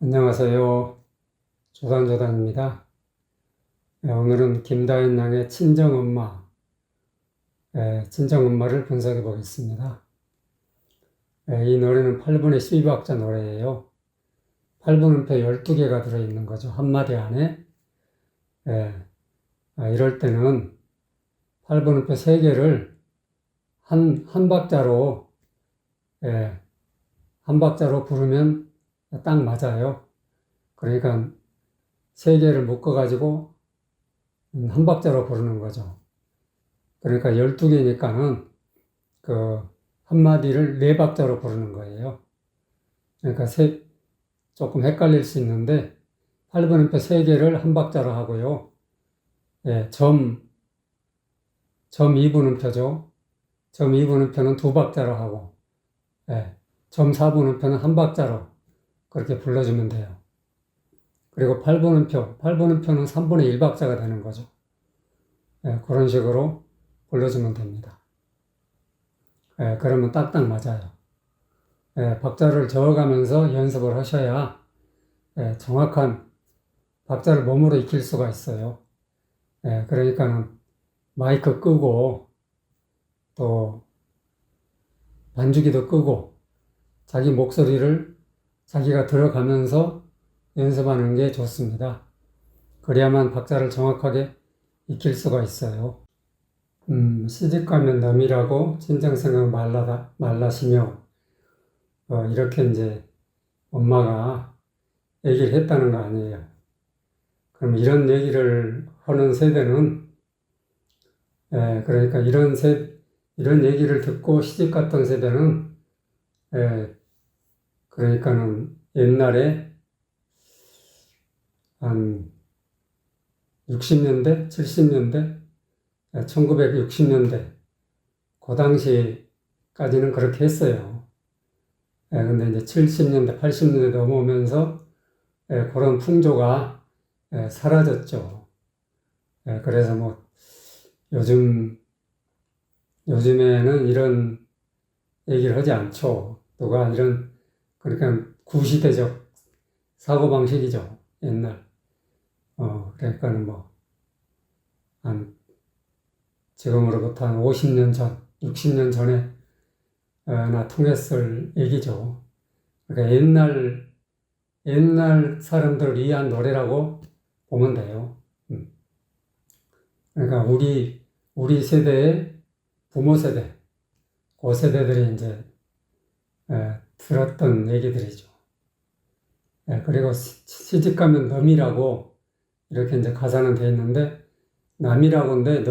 안녕하세요. 조단조단입니다. 오늘은 김다인 양의 친정엄마, 친정엄마를 분석해 보겠습니다. 이 노래는 8분의 12박자 노래예요. 8분음표 12개가 들어있는 거죠. 한마디 안에. 이럴 때는 8분음표 3개를 한 박자로, 한 박자로 부르면 딱 맞아요. 그러니까 3개를 묶어가지고 한 박자로 부르는 거죠. 그러니까 12개니까는 그 한마디를 4박자로 부르는 거예요. 그러니까 조금 헷갈릴 수 있는데 8분음표 3개를 한 박자로 하고요. 점 2분음표죠. 점 2분음표는 2박자로 하고, 점 4분음표는 한 박자로 그렇게 불러주면 돼요. 그리고 8분음표는 3분의 1박자가 되는 거죠. 그런 식으로 불러주면 됩니다. 그러면 딱딱 맞아요. 박자를 저어가면서 연습을 하셔야 정확한 박자를 몸으로 익힐 수가 있어요. 그러니까는 마이크 끄고 또 반주기도 끄고 자기 목소리를 자기가 들어가면서 연습하는 게 좋습니다. 그래야만 박자를 정확하게 익힐 수가 있어요. 시집가면 남이라고 친정생각 말라시며 이렇게 이제 엄마가 얘기를 했다는 거 아니에요. 그럼 이런 얘기를 하는 세대는 그러니까 이런 얘기를 듣고 시집갔던 세대는 그러니까는 옛날에 한 60년대, 70년대, 1960년대, 그 당시까지는 그렇게 했어요. 근데 이제 70년대, 80년대 넘어오면서 그런 풍조가 사라졌죠. 그래서 뭐 요즘에는 이런 얘기를 하지 않죠. 누가 그러니까 구시대적 사고방식이죠. 옛날. 그러니까는 지금으로부터 한 50년 전, 60년 전에, 나 통했을 얘기죠. 그러니까 옛날 사람들을 위한 노래라고 보면 돼요. 그러니까 우리 세대의 부모 세대, 그 세대들이 이제, 들었던 얘기들이죠. 그리고 시집가면 넘이라고 이렇게 이제 가사는 돼 있는데, 남이라고인데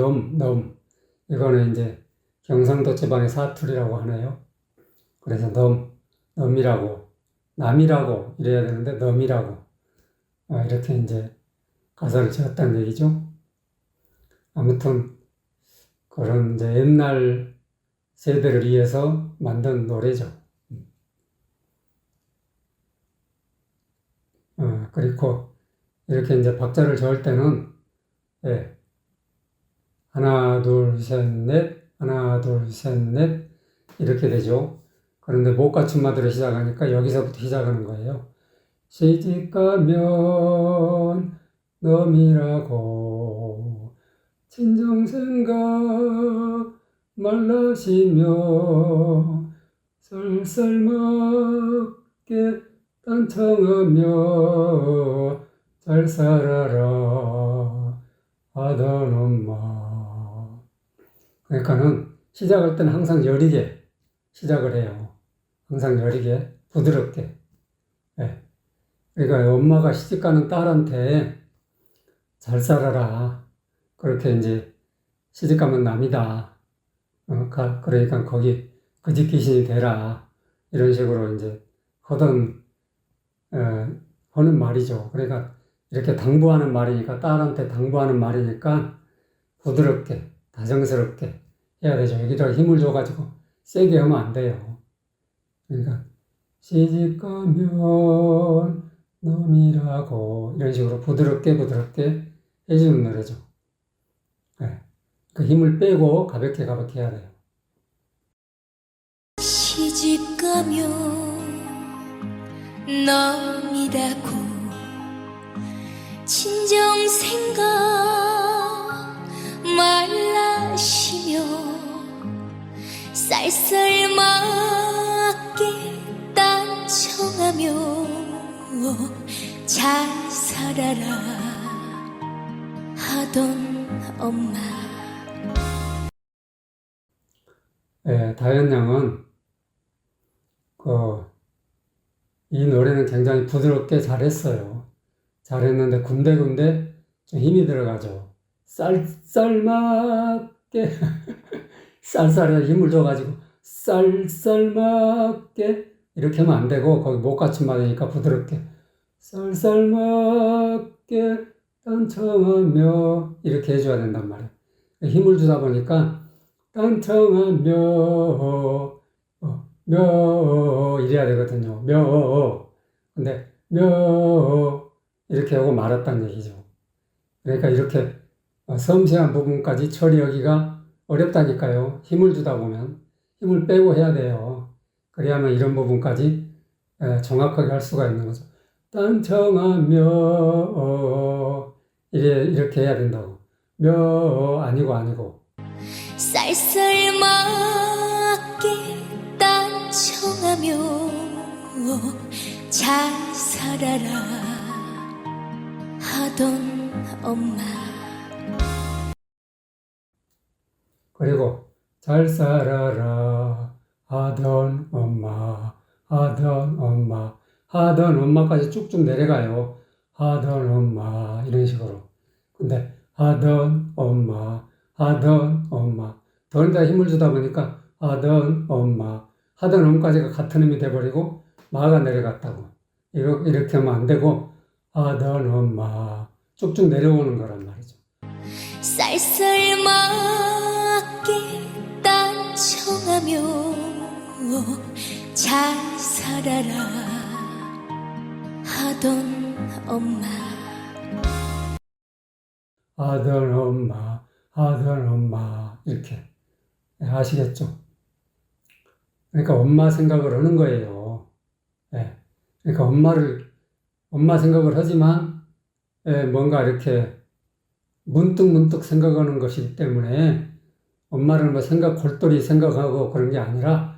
이거는 이제 경상도 지방의 사투리라고 하네요. 그래서 넘이라고, 남이라고 이래야 되는데 넘이라고 이렇게 이제 가사를 지었다는 얘기죠. 아무튼 그런 이제 옛날 세대를 위해서 만든 노래죠. 그리고 이렇게 이제 박자를 저을 때는 하나 둘 셋 넷 하나 둘 셋 넷 이렇게 되죠. 그런데 목맞춤마디로 시작하니까 여기서부터 시작하는 거예요. 시집가면 넘이라고 친정생각 말라시며 썰썰맞게 딴청하며 잘 살아라 하던 엄마. 그러니까는 시작할 때는 항상 여리게 시작을 해요. 항상 여리게, 부드럽게. 그러니까 엄마가 시집가는 딸한테 잘 살아라. 그렇게 이제 시집가면 남이다. 그러니까 거기 그 집 귀신이 되라. 이런 식으로 이제 하는 말이죠. 그러니까 이렇게 당부하는 말이니까, 딸한테 당부하는 말이니까 부드럽게, 다정스럽게 해야 되죠. 여기다가 힘을 줘가지고 세게 하면 안 돼요. 그러니까 시집가면 놈이라고 이런 식으로 부드럽게 해주는 노래죠. 그 힘을 빼고 가볍게 해야 돼요. 시집가면 너이라고 진정 생각 말라시며 쌀쌀맞게 딴청하며 잘 살아라 하던 엄마. 다현 양은 이 노래는 굉장히 부드럽게 잘했어요. 잘했는데 군데군데 좀 힘이 들어가죠. 쌀쌀맞게 쌀쌀에 힘을 줘가지고 쌀쌀맞게 이렇게 하면 안 되고 거기 못 갖춘 말이니까 부드럽게 쌀쌀맞게 딴청하며 이렇게 해줘야 된단 말이에요. 힘을 주다 보니까 딴청하며 며 이래야 되거든요. 근데 이렇게 하고 말았다는 얘기죠. 그러니까 이렇게 섬세한 부분까지 처리하기가 어렵다니까요. 힘을 주다 보면 힘을 빼고 해야 돼요. 그래야만 이런 부분까지 정확하게 할 수가 있는 거죠. 딴청하며 이렇게 해야 된다고. 아니고 쌀쌀맞게 딴청하며 잘 살아라 하던 엄마. 그리고 잘 살아라 하던 엄마 하던 엄마까지 쭉쭉 내려가요. 하던 엄마 이런 식으로. 근데 하던 엄마 더에다 힘을 주다 보니까 하던 엄까지가 같은 힘이 돼버리고 마가 내려갔다고. 이렇게 하면 안 되고 하던 엄마 쭉쭉 내려오는 거란 말이죠. 쌀쌀맞게 딴청하며 잘 살아라 하던 엄마. 하던 엄마 이렇게 아시겠죠? 그러니까 엄마 생각을 하는 거예요. 그러니까 엄마 생각을 하지만 뭔가 이렇게 문득 생각하는 것이기 때문에 엄마를 골똘히 생각하고 그런 게 아니라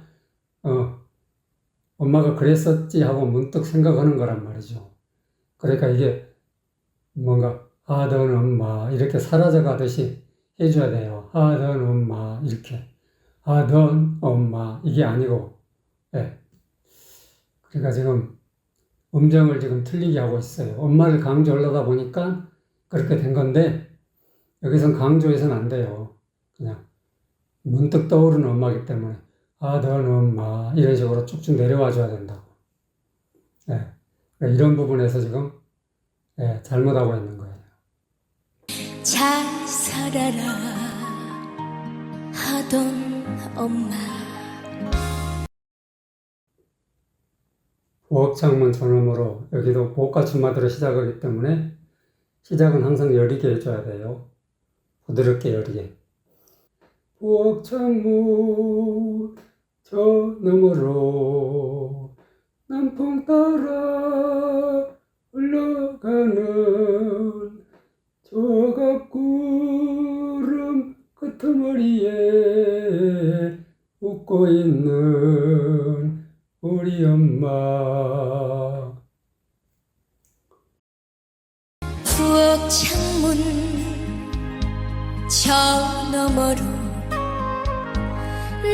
엄마가 그랬었지 하고 문득 생각하는 거란 말이죠. 그러니까 이게 뭔가 하던 엄마 이렇게 사라져 가듯이 해줘야 돼요. 하던 엄마 이렇게 하던 엄마 이게 아니고 그러니까 지금 음정을 지금 틀리게 하고 있어요. 엄마를 강조하려다 보니까 그렇게 된 건데 여기선 강조해서는 안 돼요. 그냥 문득 떠오르는 엄마이기 때문에 하던 엄마 이런 식으로 쭉쭉 내려와 줘야 된다고. 그러니까 이런 부분에서 지금 잘못하고 있는 거예요. 잘 살아라 하던 엄마. 부엌창문 전음으로 여기도 보호가춤마디로 시작하기 때문에 시작은 항상 여리게 해줘야 돼요. 부드럽게 여리게. 부엌창문 저 너머로 남풍 따라 흘러가는 조각구름 끄트머리에 웃고 있는 우리 엄마. 부엌 창문 저 너머로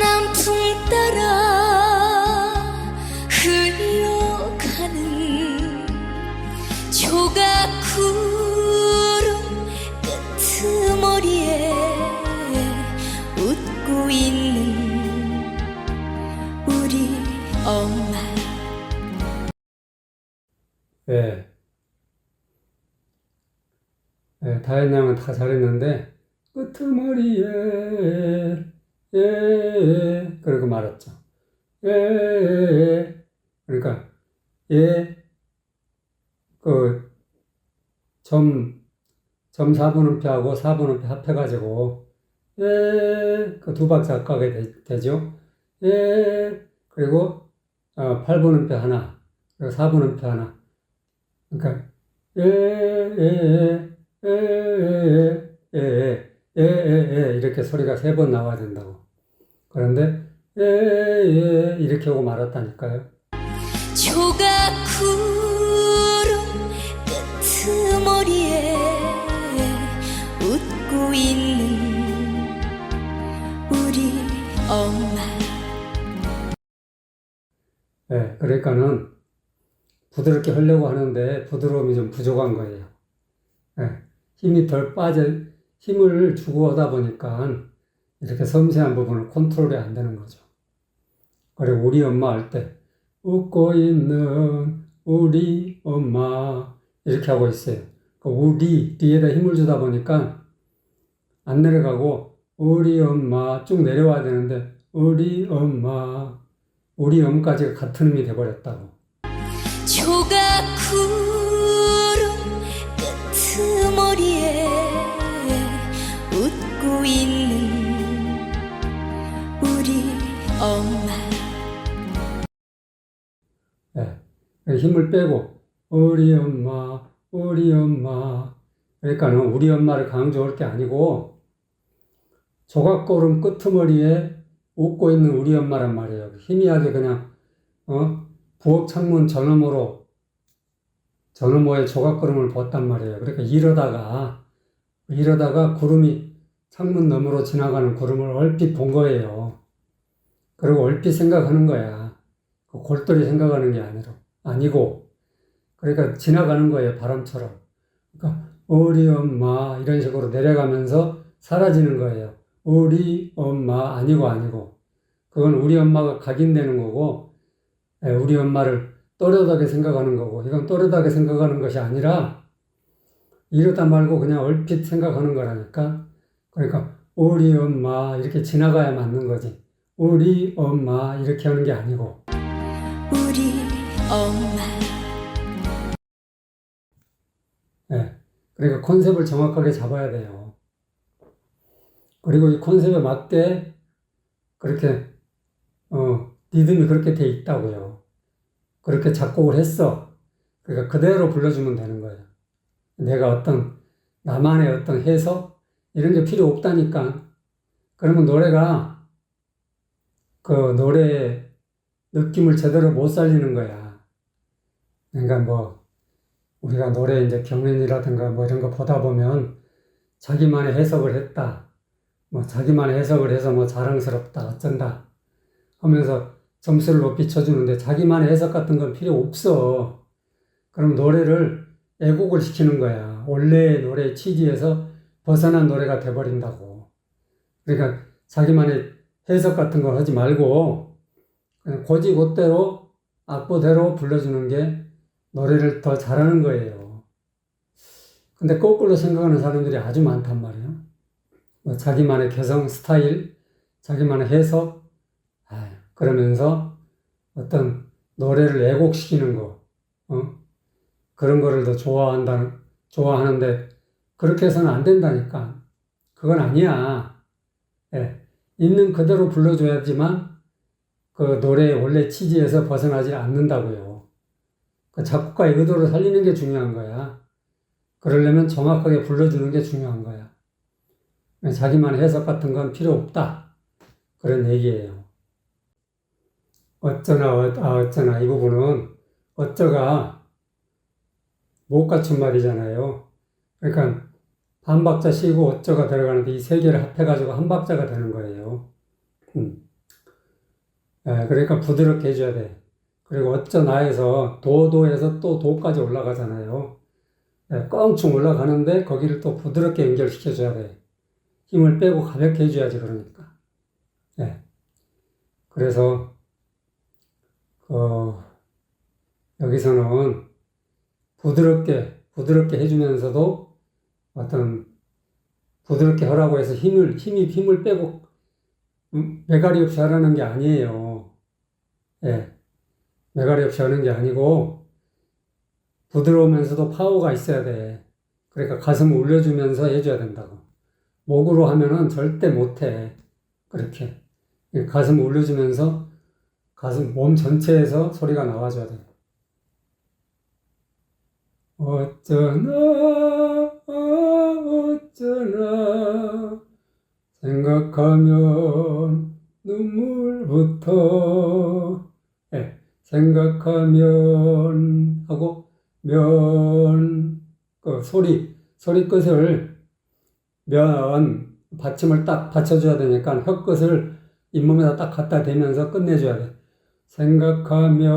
남풍 따라 흘러가는 조각구름 끄트머리에 웃고 있는 우리 엄마. 다현 양은 다 잘했는데 끄트머리에 그러고 말았죠. 그러니까 점 4분음표하고 4분음표 합해가지고 그 두 박자 가게 되죠. 그리고 8분음표 하나, 그리고 4분음표 하나. 그러니까 이렇게 소리가 3번 나와야 된다고. 그런데 이렇게 하고 말았다니까요. 조각구름 끄트머리에 웃고 있는 우리 엄마. 그러니까는 부드럽게 하려고 하는데 부드러움이 좀 부족한 거예요. 힘이 덜 힘을 주고 하다 보니까 이렇게 섬세한 부분을 컨트롤이 안 되는 거죠. 그리고 우리 엄마 할 때 웃고 있는 우리 엄마 이렇게 하고 있어요. 리에다 힘을 주다 보니까 안 내려가고 우리 엄마 쭉 내려와야 되는데 우리 엄까지가 같은 음이 돼버렸다고. 조각구름 끄트머리에 웃고 있는 우리 엄마. 힘을 빼고 우리 엄마 그러니까는 우리 엄마를 강조할 게 아니고 조각구름 끄트머리에 웃고 있는 우리 엄마란 말이에요. 희미하게 그냥 부엌 창문 전어모에 조각구름을 봤단 말이에요. 그러니까 이러다가 구름이 창문 너머로 지나가는 구름을 얼핏 본 거예요. 그리고 얼핏 생각하는 거야. 골똘히 생각하는 게 아니고 그러니까 지나가는 거예요. 바람처럼. 그러니까 우리 엄마 이런 식으로 내려가면서 사라지는 거예요. 우리 엄마 아니고 그건 우리 엄마가 각인되는 거고 우리 엄마를 또렷하게 생각하는 거고 이건 또렷하게 생각하는 것이 아니라 이러다 말고 그냥 얼핏 생각하는 거라니까. 그러니까 우리 엄마 이렇게 지나가야 맞는 거지. 우리 엄마 이렇게 하는 게 아니고 우리 엄마. 그러니까 컨셉을 정확하게 잡아야 돼요. 그리고 이 컨셉에 맞게 그렇게 리듬이 그렇게 돼 있다고요. 그렇게 작곡을 했어. 그러니까 그대로 불러주면 되는 거예요. 내가 나만의 어떤 해석 이런 게 필요 없다니까. 그러면 노래가 그 노래의 느낌을 제대로 못 살리는 거야. 그러니까 우리가 노래 이제 경연이라든가 이런 거 보다 보면 자기만의 해석을 했다. 자기만의 해석을 해서 자랑스럽다, 어쩐다 하면서 점수를 높이 쳐주는데 자기만의 해석 같은 건 필요 없어. 그럼 노래를 애곡을 시키는 거야. 원래의 노래의 취지에서 벗어난 노래가 돼버린다고. 그러니까 자기만의 해석 같은 걸 하지 말고 그냥 곧이곧대로 악보대로 불러주는 게 노래를 더 잘하는 거예요. 근데 거꾸로 생각하는 사람들이 아주 많단 말이에요. 자기만의 개성, 스타일, 자기만의 해석, 그러면서 어떤 노래를 애곡시키는 거, 그런 거를 더 좋아하는데 그렇게 해서는 안 된다니까. 그건 아니야. 있는 그대로 불러줘야지만 그 노래의 원래 취지에서 벗어나지 않는다고요. 그 작곡가의 의도를 살리는 게 중요한 거야. 그러려면 정확하게 불러주는 게 중요한 거야. 자기만의 해석 같은 건 필요 없다. 그런 얘기예요. 어쩌나 이 부분은 어쩌가 못 갖춘 말이잖아요. 그러니까 반 박자 쉬고 어쩌가 들어가는데 이 세 개를 합해가지고 한 박자가 되는 거예요. 그러니까 부드럽게 해줘야 돼. 그리고 어쩌나에서 도에서 또 도까지 올라가잖아요. 껑충 올라가는데 거기를 또 부드럽게 연결시켜줘야 돼. 힘을 빼고 가볍게 해줘야지 그러니까. 그래서 여기서는 부드럽게 해주면서도 부드럽게 하라고 해서 힘을 빼고 매가리 없이 하라는 게 아니에요. 매가리 없이 하는 게 아니고 부드러우면서도 파워가 있어야 돼. 그러니까 가슴을 올려주면서 해줘야 된다고. 목으로 하면은 절대 못해. 그렇게 가슴을 올려주면서 몸 전체에서 소리가 나와줘야 돼. 어쩌나 어쩌나 생각하면 눈물부터 생각하면 하고 그 소리 끝을 받침을 딱 받쳐줘야 되니까 혀 끝을 잇몸에다 딱 갖다 대면서 끝내줘야 돼. 생각하면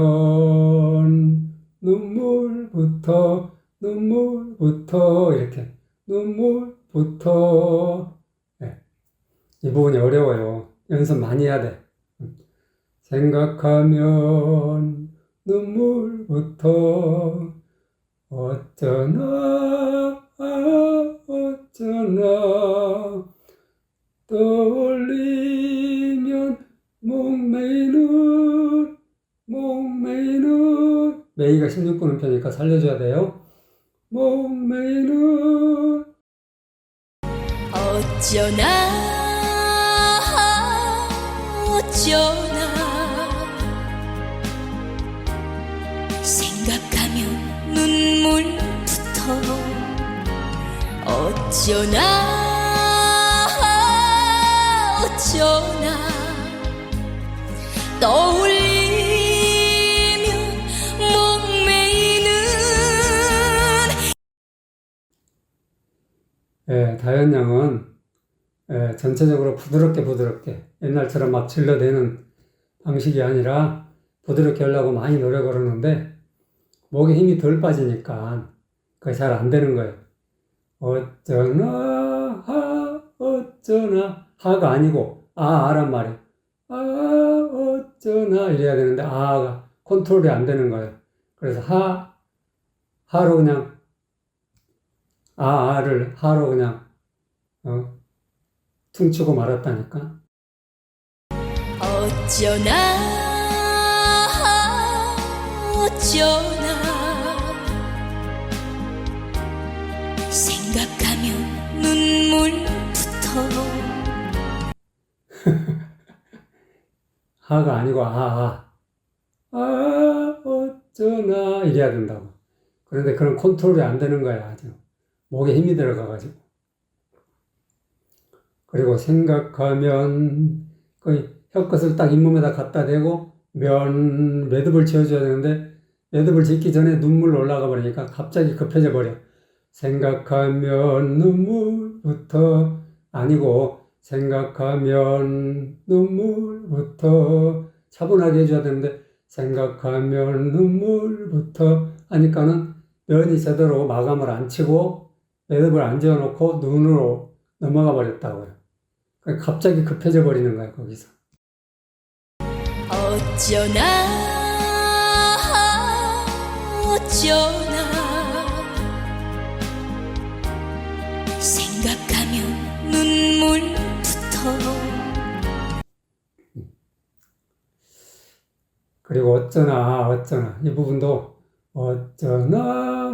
눈물부터 이렇게 눈물부터 이 부분이 어려워요. 연습 많이 해야 돼. 생각하면 눈물부터 어쩌나 떠올리면 목매이는 매이가 16분음표니까 살려줘야 돼요. 목매이는 어쩌나 생각하면 눈물부터 어쩌나 떠올리면 목매이는 다현 양은 전체적으로 부드럽게 옛날처럼 막 질러대는 방식이 아니라 부드럽게 하려고 많이 노래 걸었는데 목에 힘이 덜 빠지니까 그게 잘 안 되는 거예요. 어쩌나 하가 아니고 아란 말이에요. 어쩌나 이래야 되는데 아가 컨트롤이 안 되는 거예요. 그래서 하로 그냥 아를 하로 그냥 퉁치고 말았다니까. 어쩌나 생각하면 눈물부터 하가 아니고 어쩌나 이래야 된다고. 그런데 그런 컨트롤이 안 되는 거야 아주. 목에 힘이 들어가가지고. 그리고 생각하면 그 혀끝을 딱 잇몸에다 갖다 대고 매듭을 지어줘야 되는데 매듭을 짓기 전에 눈물 올라가 버리니까 갑자기 급해져 버려. 생각하면 눈물부터 아니고 생각하면 눈물부터 차분하게 해줘야 되는데 생각하면 눈물부터 하니까는 면이 제대로 마감을 안 치고 매듭을 안 지어놓고 눈으로 넘어가 버렸다고요. 갑자기 급해져 버리는 거야 거기서. 어쩌나 생각하면 눈물부터 그리고 어쩌나 이 부분도 어쩌나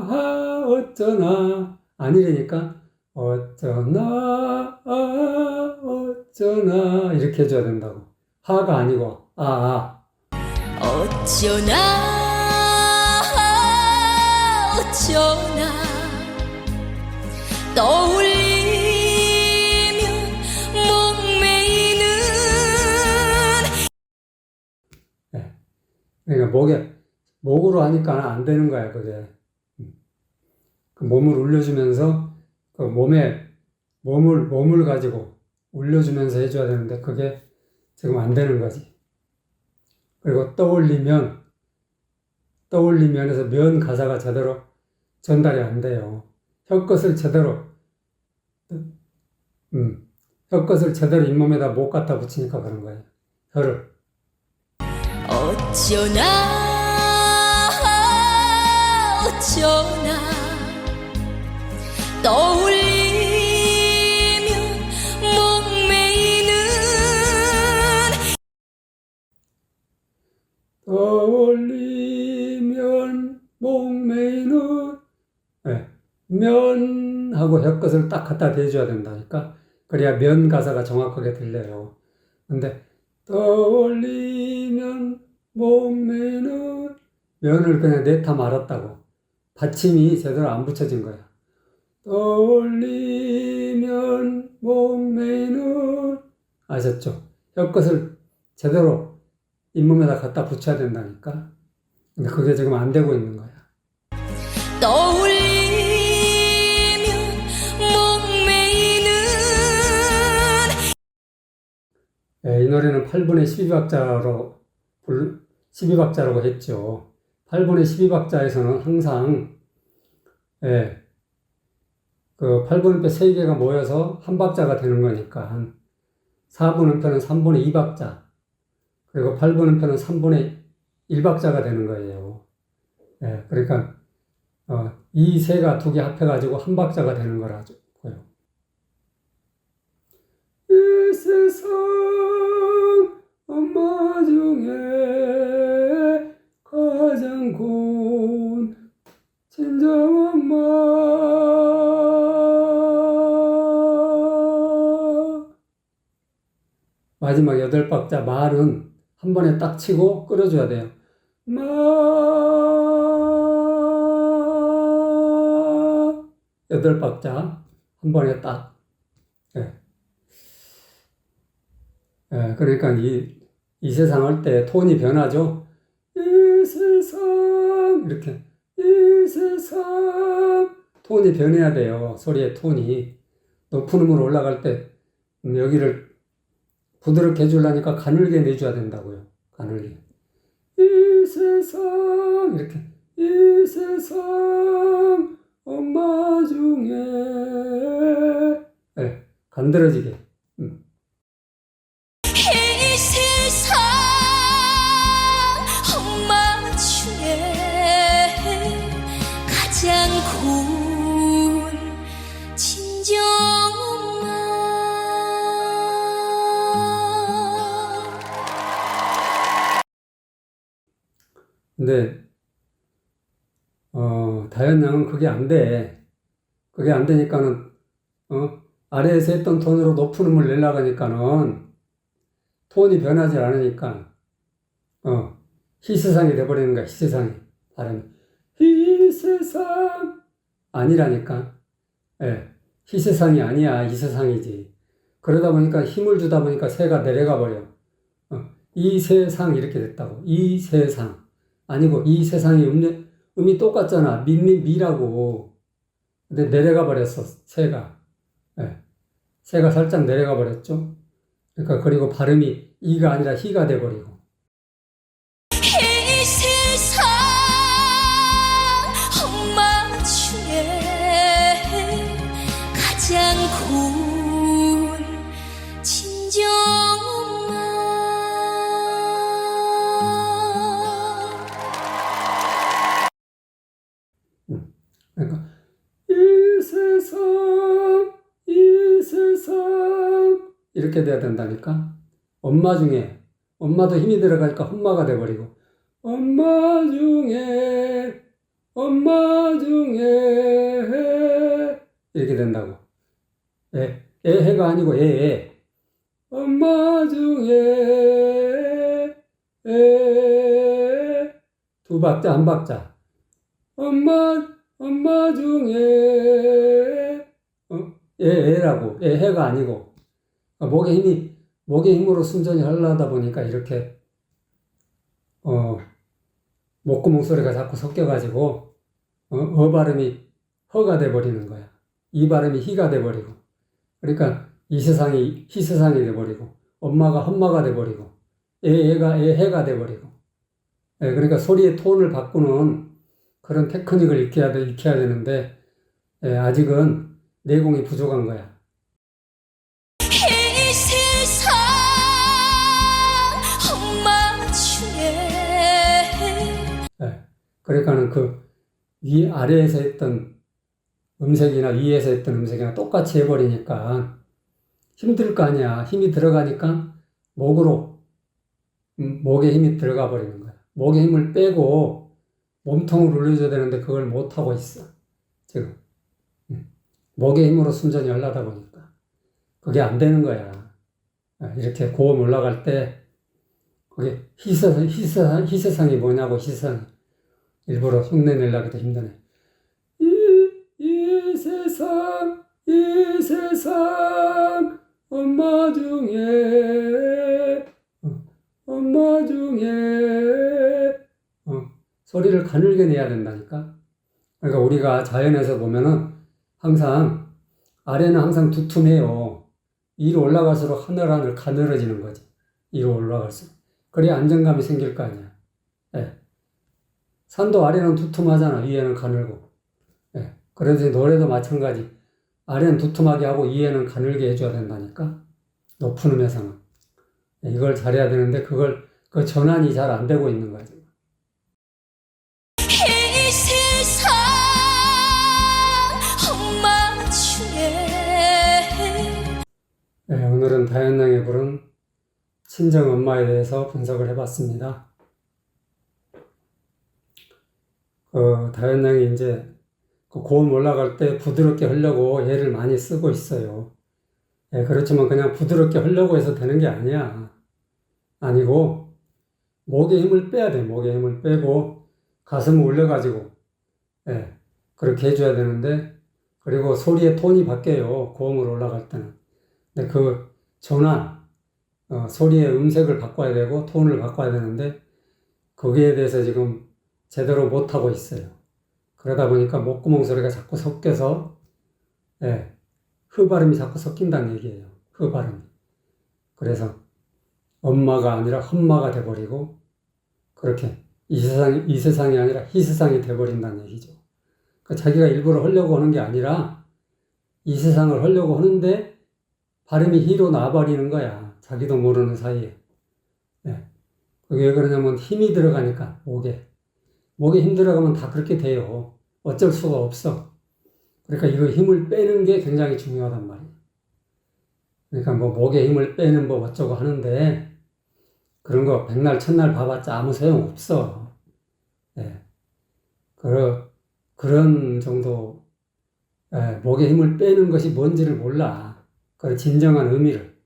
아니라니까 어쩌나 이렇게 해줘야 된다고. 하가 아니고 어쩌나 떠올리면 목매이는 그러니까 목으로 하니까 안 되는 거야 그게. 그 몸을 울려주면서 그 몸을 가지고 울려주면서 해줘야 되는데 그게 지금 안 되는 거지. 그리고 떠올리면에서 면 가사가 제대로 전달이 안 돼요. 혀끝을 제대로 잇몸에다 못 갖다 붙이니까 그런 거예요. 혀를. 어쩌나 떠올리면 목매이는 면하고 혀끝을 딱 갖다 대줘야 된다니까. 그래야 면 가사가 정확하게 들려요. 근데 떠올리면 목매이는 면을 그냥 내타 말았다고. 받침이 제대로 안 붙여진 거야. 떠올리면 목매이는 아셨죠? 혀끝을 제대로 잇몸에다 갖다 붙여야 된다니까. 근데 그게 지금 안 되고 있는 거야. 떠올리면 목매이는 이 노래는 8분의 12박자라고 했죠. 8분의 12박자에서는 항상 그 8분음표 3개가 모여서 한 박자가 되는 거니까 4분음표는 3분의 2박자 그리고 8분음표는 3분의 1박자가 되는 거예요. 그러니까 이 세가 두 개 합해가지고 한 박자가 되는 거라고요. 이 세상 엄마 중에 가장 고운 친정 엄마 마지막 8박자 말은 한 번에 딱 치고 끌어줘야 돼요. 마 8박자 한 번에 딱. 그러니까 이 세상 할 때 톤이 변하죠. 이 세상 이렇게 이 세상 톤이 변해야 돼요. 소리의 톤이 높은 음으로 올라갈 때 여기를 부드럽게 해주려니까 가늘게 내줘야 된다고요. 가늘게. 이 세상 이렇게 이 세상 엄마 중에 간드러지게. 이 세상 엄마 중에 가장 고운 친정 엄마 근데 다현양은 그게 안 돼. 그게 안 되니까는 아래에서 했던 톤으로 높은 음을 내려고 하니까는 톤이 변하지 않으니까 희세상이 돼버리는 거야. 희세상이 발음이 희세상 아니라니까. 희세상이 아니야. 이세상이지. 그러다 보니까 힘을 주다 보니까 새가 내려가 버려. 이 세상 이렇게 됐다고. 이 세상 아니고 이 세상이 음이 똑같잖아. 미라고. 근데 내려가 버렸어. 새가. 새가 살짝 내려가 버렸죠. 그러니까 그리고 발음이 이가 아니라 희가 돼버리고. 이 세상 엄마 중에 가장 고운 친정 엄마 그러니까 이 세상 이렇게 돼야 된다니까. 엄마 중에 엄마도 힘이 들어가니까 엄마가 돼버리고 엄마 중에 이렇게 된다고. 애해가 아니고 애 엄마 중에 두 박자 한 박자 엄마 중에 애라고 애해가 아니고 목의 힘으로 순전히 하려다 보니까 이렇게 목구멍 소리가 자꾸 섞여가지고 발음이 허가 돼버리는 거야. 이 발음이 희가 돼버리고 그러니까 이 세상이 희세상이 돼버리고 엄마가 험마가 돼버리고 애가 애해가 돼버리고 그러니까 소리의 톤을 바꾸는 그런 테크닉을 익혀야 되는데 아직은 내공이 부족한 거야. 이 세상 엄마 중에 그러니까는 그 아래에서 했던 음색이나 위에서 했던 음색이나 똑같이 해버리니까 힘들 거 아니야. 힘이 들어가니까 목에 힘이 들어가 버리는 거야. 목에 힘을 빼고 몸통을 올려줘야 되는데 그걸 못하고 있어. 지금. 목의 힘으로 순전히 하려다 보니까. 그게 안 되는 거야. 이렇게 고음 올라갈 때 그게 희세상이 뭐냐고 희세상이. 일부러 흉내 내려고 해도 힘드네. 이 세상 엄마 중에 소리를 가늘게 내야 된다니까. 그러니까 우리가 자연에서 보면은 항상 아래는 항상 두툼해요. 위로 올라갈수록 하늘 가늘어지는 거지. 위로 올라갈수록. 그래야 안정감이 생길 거 아니야. 예. 산도 아래는 두툼하잖아. 위에는 가늘고. 예. 그래서 노래도 마찬가지. 아래는 두툼하게 하고 위에는 가늘게 해줘야 된다니까. 높은 음에서는. 예. 이걸 잘해야 되는데 그 전환이 잘 안 되고 있는 거지. 이 세상 엄마 중에 예, 오늘은 다현양이 부른 친정 엄마에 대해서 분석을 해봤습니다. 다현양이 이제 그 고음 올라갈 때 부드럽게 하려고 얘를 많이 쓰고 있어요. 예, 그렇지만 그냥 부드럽게 하려고 해서 되는 게 아니야. 아니고 목에 힘을 빼야 돼. 목에 힘을 빼고 가슴을 올려가지고 예, 그렇게 해줘야 되는데, 그리고 소리의 톤이 바뀌어요. 고음으로 올라갈 때는. 근데 그 전환, 소리의 음색을 바꿔야 되고 톤을 바꿔야 되는데 거기에 대해서 지금 제대로 못하고 있어요. 그러다 보니까 목구멍 소리가 자꾸 섞여서 예, 발음이 자꾸 섞인다는 얘기예요. 발음이. 그래서 엄마가 아니라 험마가 돼버리고 그렇게 이 세상이 아니라 이 세상이 돼버린다는 얘기죠. 그러니까 자기가 일부러 하려고 하는 게 아니라 이 세상을 하려고 하는데 발음이 히로 나와버리는 거야. 자기도 모르는 사이에. 예. 그게 왜 그러냐면 힘이 들어가니까, 목에 힘 들어가면 다 그렇게 돼요. 어쩔 수가 없어. 그러니까 이거 힘을 빼는 게 굉장히 중요하단 말이에요. 그러니까 뭐 목에 힘을 빼는 법 어쩌고 하는데 그런 거 백날 첫날 봐봤자 아무 소용 없어. 예. 그런 정도, 예. 목에 힘을 빼는 것이 뭔지를 몰라. 그 진정한 의미를.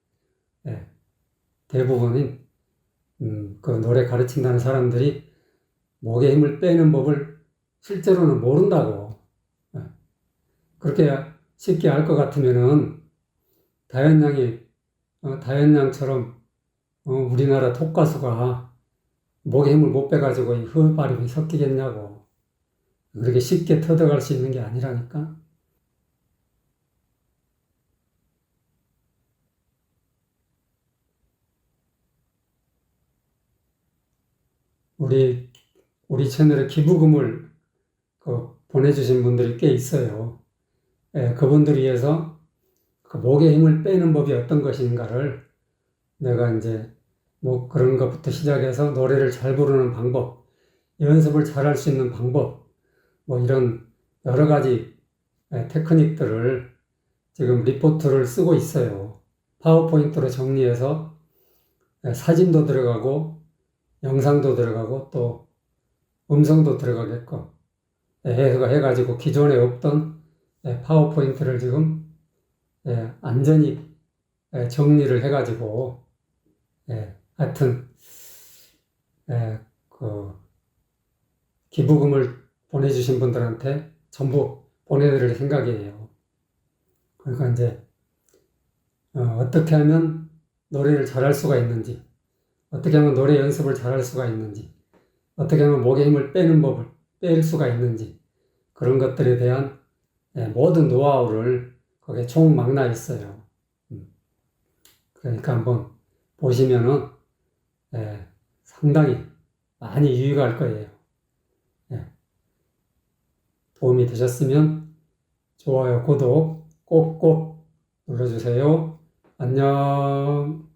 예. 대부분인 그 노래 가르친다는 사람들이 목에 힘을 빼는 법을 실제로는 모른다고. 예. 그렇게 쉽게 알 것 같으면은 다현양처럼 우리나라 톱가수가 목에 힘을 못 빼가지고 이 발음이 섞이겠냐고. 그렇게 쉽게 터득할 수 있는 게 아니라니까. 우리 채널에 기부금을 보내주신 분들이 꽤 있어요. 예, 그분들 위해서 그 목에 힘을 빼는 법이 어떤 것인가를 내가 이제 뭐 그런 것부터 시작해서 노래를 잘 부르는 방법, 연습을 잘 할 수 있는 방법, 뭐 이런 여러 가지 테크닉들을 지금 리포트를 쓰고 있어요. 파워포인트로 정리해서 사진도 들어가고 영상도 들어가고 또 음성도 들어가게끔 해가지고 기존에 없던 파워포인트를 지금 안전히 정리를 해가지고 하여튼 그 기부금을 보내주신 분들한테 전부 보내드릴 생각이에요. 그러니까 이제 어떻게 하면 노래를 잘할 수가 있는지, 어떻게 하면 노래 연습을 잘할 수가 있는지, 어떻게 하면 목에 힘을 빼는 법을 뺄 수가 있는지, 그런 것들에 대한 모든 노하우를 거기에 총망라해 있어요. 그러니까 한번 보시면은 상당히 많이 유익할 거예요. 도움이 되셨으면 좋아요, 구독 꼭꼭 눌러주세요. 안녕.